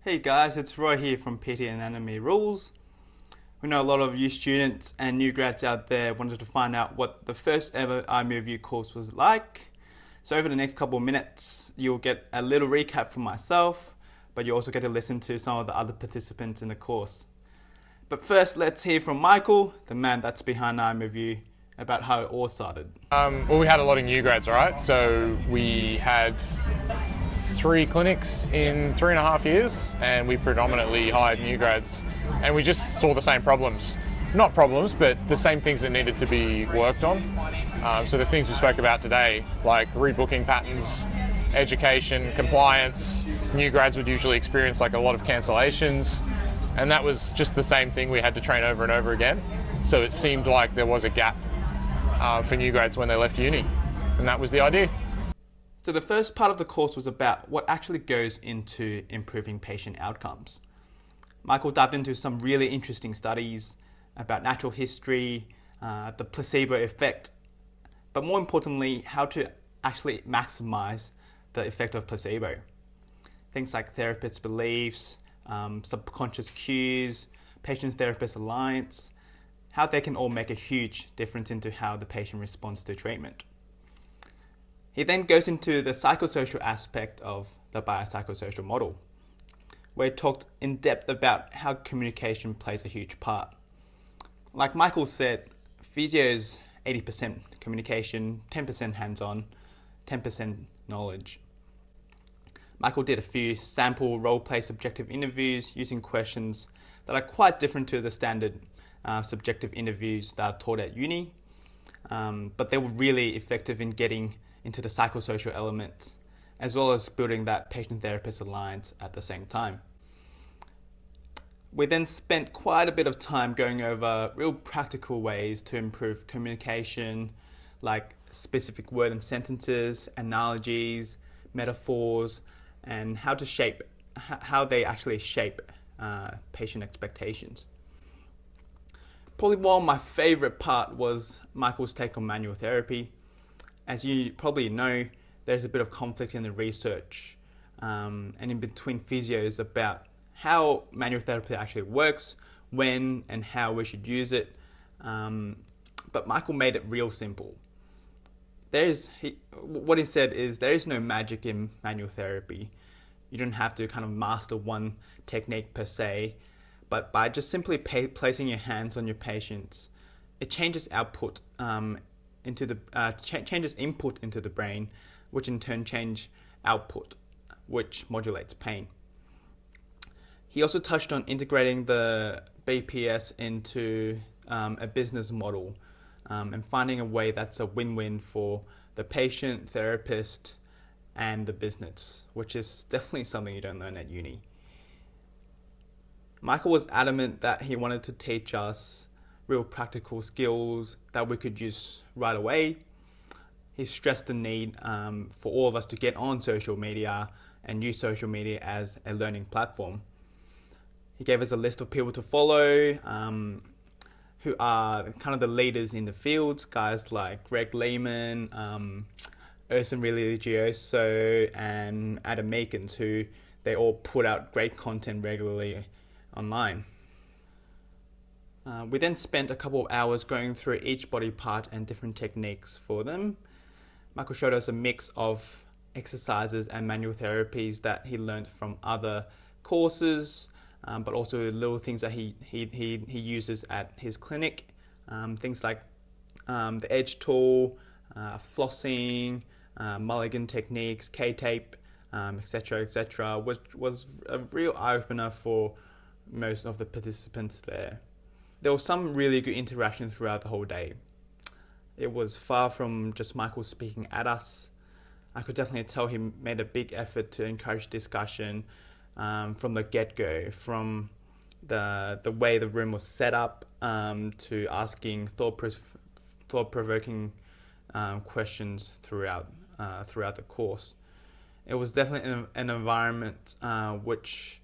Hey guys, it's Roy here from PT Anatomy Rules. We know a lot of you students and new grads out there wanted to find out what the first ever iMoveU course was like. So over the next couple of minutes, you'll get a little recap from myself, but you also get to listen to some of the other participants in the course. But first, let's hear from Michael, the man that's behind iMoveU, about how it all started. Well, we had a lot of new grads, right? So we had 3 clinics in 3.5 years, and we predominantly hired new grads, and we just saw the same problems. Not problems, but the same things that needed to be worked on. So the things we spoke about today, like rebooking patterns, education, compliance. New grads would usually experience like a lot of cancellations, and that was just the same thing we had to train over and over again. So it seemed like there was a gap for new grads when they left uni, and that was the idea. So the first part of the course was about what actually goes into improving patient outcomes. Michael dived into some really interesting studies about natural history, the placebo effect, but more importantly, how to actually maximize the effect of placebo. Things like therapist beliefs, subconscious cues, patient-therapist alliance, how they can all make a huge difference into how the patient responds to treatment. He then goes into the psychosocial aspect of the biopsychosocial model, where he talked in depth about how communication plays a huge part. Like Michael said, physio is 80% communication, 10% hands-on, 10% knowledge. Michael did a few sample role-play subjective interviews using questions that are quite different to the standard subjective interviews that are taught at uni, but they were really effective in getting into the psychosocial element, as well as building that patient-therapist alliance at the same time. We then spent quite a bit of time going over real practical ways to improve communication, like specific word and sentences, analogies, metaphors, and how they actually shape patient expectations. Probably one of my favorite part was Michael's take on manual therapy. As you probably know, there's a bit of conflict in the research and in between physios about how manual therapy actually works, when and how we should use it. But Michael made it real simple. What he said is there is no magic in manual therapy. You don't have to kind of master one technique per se, but by just simply placing your hands on your patients, it changes output changes input into the brain, which in turn change output, which modulates pain. He also touched on integrating the BPS into a business model and finding a way that's a win-win for the patient, therapist, and the business, which is definitely something you don't learn at uni. Michael was adamant that he wanted to teach us real practical skills that we could use right away. He stressed the need for all of us to get on social media and use social media as a learning platform. He gave us a list of people to follow who are kind of the leaders in the fields, guys like Greg Lehman, Urson Religioso, and Adam Meekins, who they all put out great content regularly online. We then spent a couple of hours going through each body part and different techniques for them. Michael showed us a mix of exercises and manual therapies that he learned from other courses, but also little things that he uses at his clinic. Things like the edge tool, flossing, mulligan techniques, K-tape, etc., which was a real eye-opener for most of the participants there. There was some really good interaction throughout the whole day. It was far from just Michael speaking at us. I could definitely tell he made a big effort to encourage discussion from the get-go, from the way the room was set up to asking thought-provoking questions throughout the course. It was definitely an environment which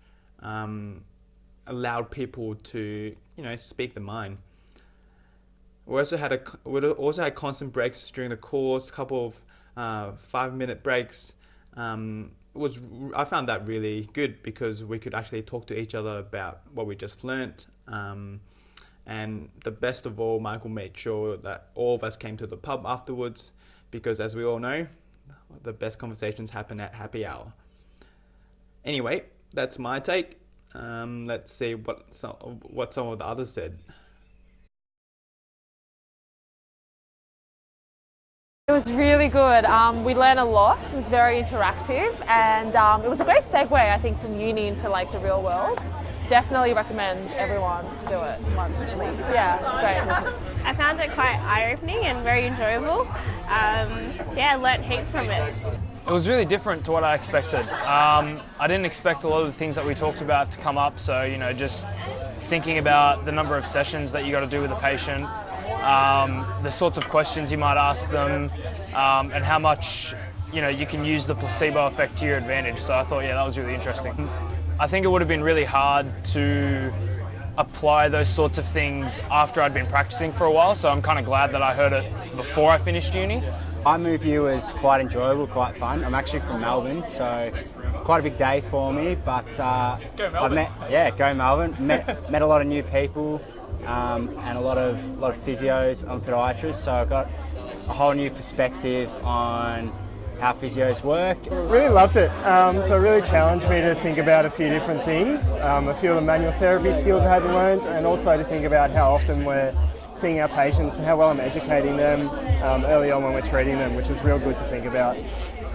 allowed people to, speak their mind. We also had constant breaks during the course, a couple of 5-minute breaks I found that really good because we could actually talk to each other about what we just learnt. And the best of all, Michael made sure that all of us came to the pub afterwards because, as we all know, the best conversations happen at happy hour. Anyway, that's my take. Let's see what some of the others said. It was really good. We learned a lot. It was very interactive, and it was a great segue, I think, from uni into like the real world. Definitely recommend everyone to do it once at least. Yeah, it's great. I found it quite eye-opening and very enjoyable. I learnt heaps from it. It was really different to what I expected. I didn't expect a lot of the things that we talked about to come up, so just thinking about the number of sessions that you got to do with a patient, the sorts of questions you might ask them, and how much you can use the placebo effect to your advantage. So I thought, yeah, that was really interesting. I think it would have been really hard to apply those sorts of things after I'd been practicing for a while, so I'm kind of glad that I heard it before I finished uni. iMoveU was quite enjoyable, quite fun. I'm actually from Melbourne, so quite a big day for me, but Go Melbourne. Go Melbourne. Met a lot of new people and a lot of physios. I'm a podiatrist, so I got a whole new perspective on how physios work. Really loved it. So it really challenged me to think about a few different things. A few of the manual therapy skills I hadn't learned, and also to think about how often we're seeing our patients and how well I'm educating them early on when we're treating them, which is real good to think about.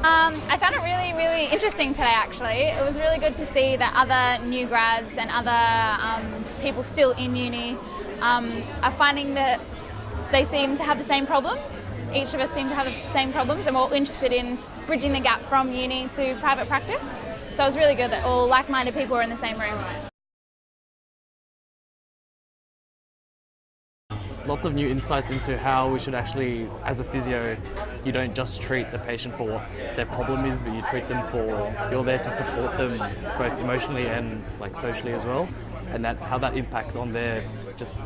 I found it really, really interesting today actually. It was really good to see that other new grads and other people still in uni are finding that they seem to have the same problems. Each of us seem to have the same problems, and we're all interested in bridging the gap from uni to private practice. So it was really good that all like-minded people were in the same room. Lots of new insights into how we should actually, as a physio, you don't just treat the patient for what their problem is, but you treat them for, you're there to support them both emotionally and like socially as well, and how that impacts on their just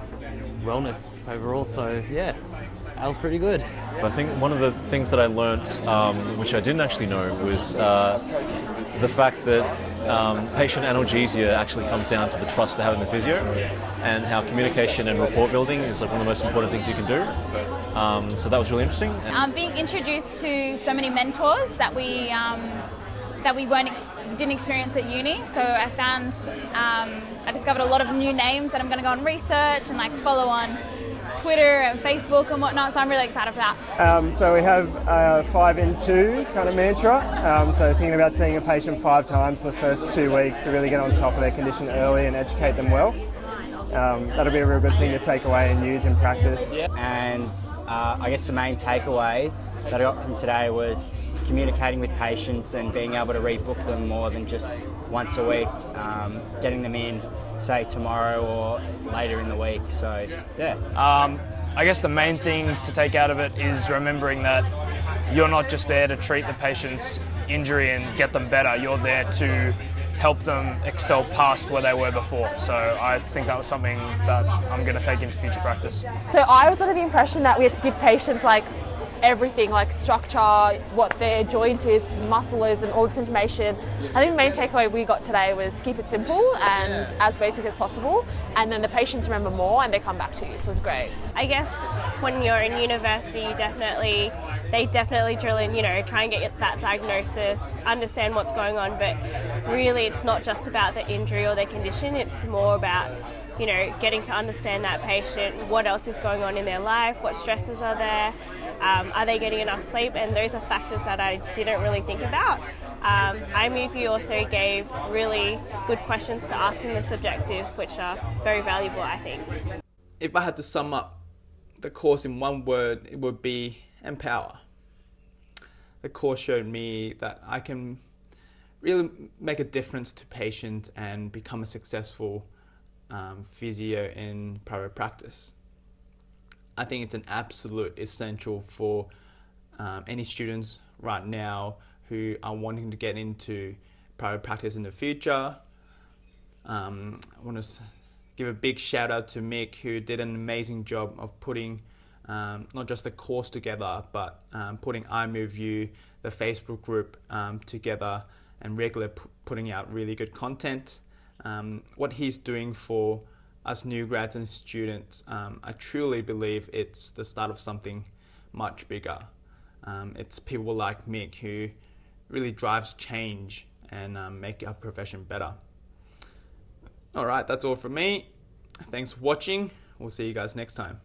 wellness overall. So yeah, that was pretty good. I think one of the things that I learnt, which I didn't actually know, was the fact that patient analgesia actually comes down to the trust they have in the physio, and how communication and rapport building is like one of the most important things you can do. So that was really interesting. Being introduced to so many mentors that we didn't experience at uni. So I found I discovered a lot of new names that I'm going to go and research and like follow on Twitter and Facebook and whatnot, so I'm really excited for that. So we have a 5 in 2 kind of mantra, so thinking about seeing a patient 5 times in the first 2 weeks to really get on top of their condition early and educate them well. That'll be a real good thing to take away and use in practice. And I guess the main takeaway that I got from today was communicating with patients and being able to rebook them more than just once a week, getting them in, say tomorrow or later in the week. So yeah. I guess the main thing to take out of it is remembering that you're not just there to treat the patient's injury and get them better, you're there to help them excel past where they were before. So I think that was something that I'm going to take into future practice. So I was under the impression that we had to give patients like everything, like structure, what their joint is, muscle is, and all this information. I think the main takeaway we got today was keep it simple and as basic as possible, and then the patients remember more and they come back to you, so it's great. I guess when you're in university, they definitely drill in, try and get that diagnosis, understand what's going on, but really it's not just about the injury or their condition, it's more about getting to understand that patient, what else is going on in their life, what stresses are there, are they getting enough sleep, and those are factors that I didn't really think about. iMoveU also gave really good questions to ask in the subjective, which are very valuable, I think. If I had to sum up the course in one word, it would be empower. The course showed me that I can really make a difference to patients and become a successful physio in private practice. I think it's an absolute essential for any students right now who are wanting to get into private practice in the future. I want to give a big shout out to Mick, who did an amazing job of putting not just the course together, but putting iMoveU the Facebook group together and regularly putting out really good content. What he's doing for us new grads and students, I truly believe it's the start of something much bigger. It's people like Mick who really drives change and make our profession better. All right, that's all from me. Thanks for watching. We'll see you guys next time.